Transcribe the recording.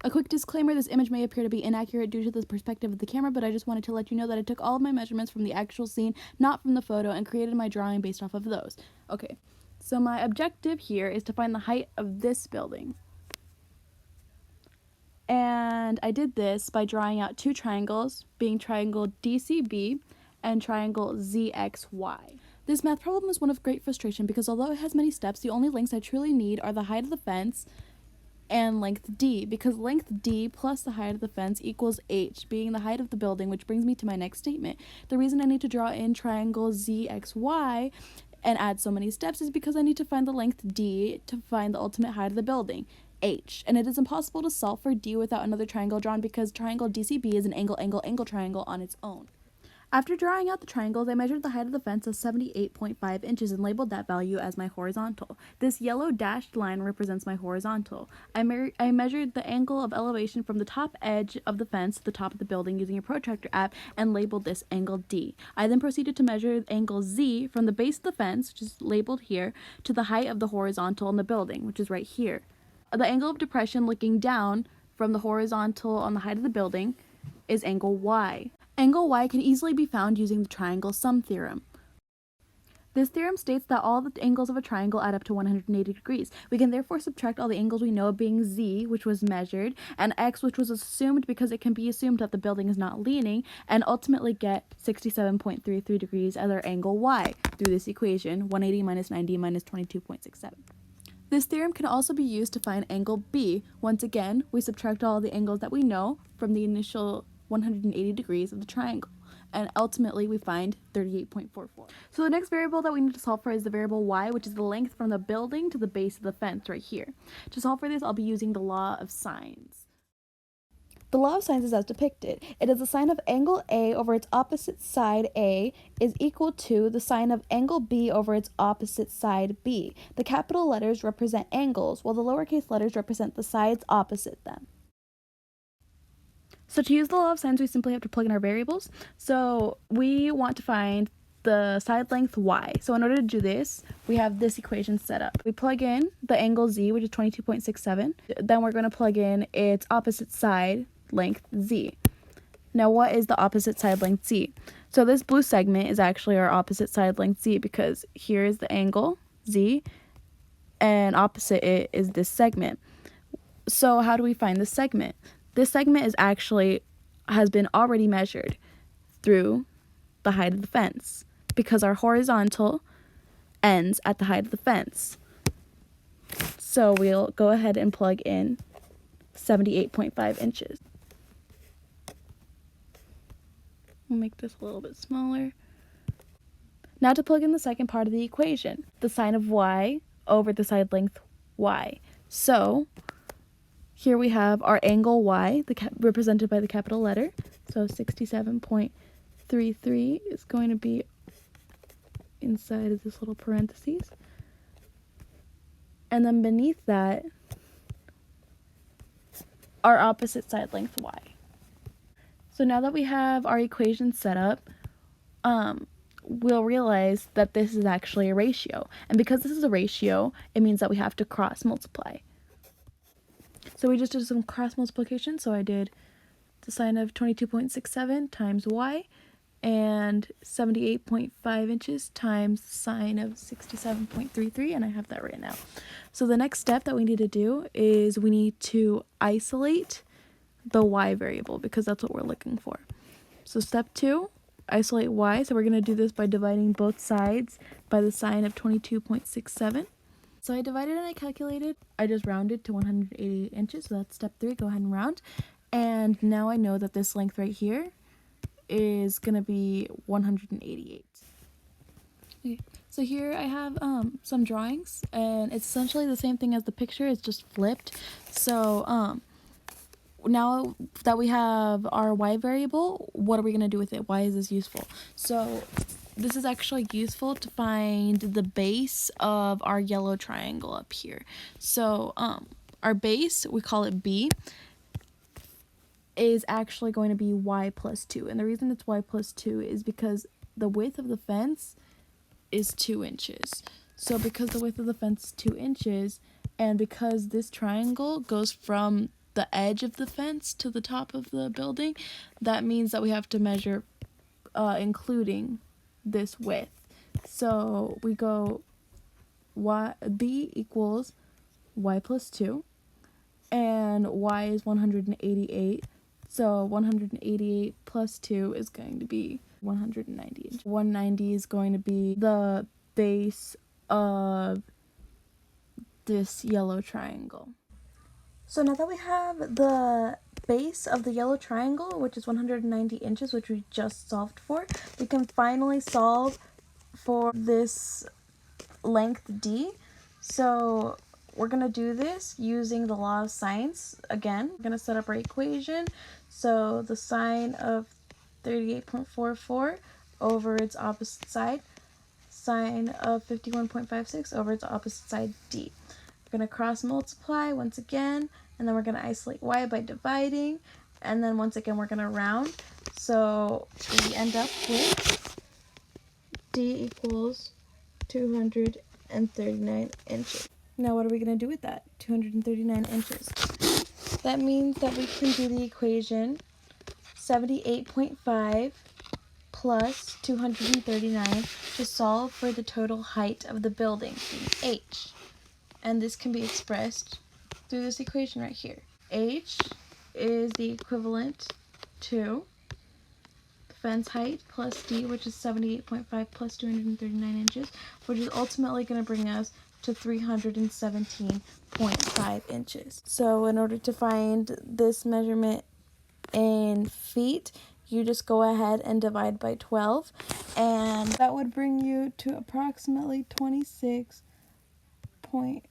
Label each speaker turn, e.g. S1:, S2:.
S1: A quick disclaimer, this image may appear to be inaccurate due to the perspective of the camera, but I just wanted to let you know that I took all of my measurements from the actual scene, not from the photo, and created my drawing based off of those. Okay, so my objective here is to find the height of this building. And I did this by drawing out two triangles, being triangle DCB and triangle ZXY. This math problem is one of great frustration because although it has many steps, the only lengths I truly need are the height of the fence and length D, because length D plus the height of the fence equals H, being the height of the building, which brings me to my next statement. The reason I need to draw in triangle ZXY and add so many steps is because I need to find the length D to find the ultimate height of the building, H. And it is impossible to solve for D without another triangle drawn because triangle DCB is an angle triangle on its own. After drawing out the triangles, I measured the height of the fence as 78.5 inches and labeled that value as my horizontal. This yellow dashed line represents my horizontal. I measured the angle of elevation from the top edge of the fence to the top of the building using a protractor app and labeled this angle D. I then proceeded to measure angle Z from the base of the fence, which is labeled here, to the height of the horizontal in the building, which is right here. The angle of depression looking down from the horizontal on the height of the building is angle Y. Angle Y can easily be found using the triangle sum theorem. This theorem states that all the angles of a triangle add up to 180 degrees. We can therefore subtract all the angles we know, being Z, which was measured, and X, which was assumed because it can be assumed that the building is not leaning, and ultimately get 67.33 degrees as our angle Y through this equation, 180 minus 90 minus 22.67. This theorem can also be used to find angle B. Once again, we subtract all the angles that we know from the initial 180 degrees of the triangle, and ultimately we find 38.44. So the next variable that we need to solve for is the variable Y, which is the length from the building to the base of the fence right here. To solve for this, I'll be using the law of sines. The law of sines is as depicted. It is the sine of angle A over its opposite side A is equal to the sine of angle B over its opposite side B. The capital letters represent angles, while the lowercase letters represent the sides opposite them. So to use the law of sines, we simply have to plug in our variables. So we want to find the side length Y. So in order to do this, we have this equation set up. We plug in the angle Z, which is 22.67. Then we're going to plug in its opposite side length Z. Now, what is the opposite side length Z? So this blue segment is actually our opposite side length Z because here is the angle Z and opposite it is this segment. So how do we find this segment? This segment has been already measured through the height of the fence because our horizontal ends at the height of the fence. So we'll go ahead and plug in 78.5 inches. We'll make this a little bit smaller. Now to plug in the second part of the equation, the sine of Y over the side length Y. So here we have our angle Y, represented by the capital letter. So 67.33 is going to be inside of this little parentheses. And then beneath that, our opposite side length Y. So now that we have our equation set up, we'll realize that this is actually a ratio. And because this is a ratio, it means that we have to cross multiply. So we just did some cross multiplication. So I did the sine of 22.67 times Y and 78.5 inches times the sine of 67.33, and I have that right now. So the next step that we need to do is we need to isolate the Y variable because that's what we're looking for. So step 2, isolate Y. So we're going to do this by dividing both sides by the sine of 22.67. So I divided and I calculated. I just rounded to 180 inches. So that's step 3. Go ahead and round. And now I know that this length right here is going to be 188. Okay, so here I have some drawings, and it's essentially the same thing as the picture. It's just flipped. So now that we have our Y variable, what are we going to do with it? Why is this useful? So this is actually useful to find the base of our yellow triangle up here. So our base, we call it B, is actually going to be Y plus 2. And the reason it's Y plus 2 is because the width of the fence is 2 inches. So because the width of the fence is 2 inches, and because this triangle goes from the edge of the fence to the top of the building, that means that we have to measure including this width. So we go b equals y plus 2, and y is 188. So 188 plus 2 is going to be 190 inches. 190 is going to be the base of this yellow triangle. So now that we have the base of the yellow triangle, which is 190 inches, which we just solved for, we can finally solve for this length d. So we're going to do this using the law of sines. Again, we're going to set up our equation. So the sine of 38.44 over its opposite side, sine of 51.56 over its opposite side, d. We're going to cross multiply once again, and then we're going to isolate y by dividing, and then once again we're going to round. So we end up with d equals 239 inches. Now what are we going to do with that 239 inches? That means that we can do the equation 78.5 plus 239 to solve for the total height of the building, being h. And this can be expressed through this equation right here. H is the equivalent to the fence height plus d, which is 78.5 plus 239 inches, which is ultimately going to bring us to 317.5 inches. So in order to find this measurement in feet, you just go ahead and divide by 12, and that would bring you to approximately 26.45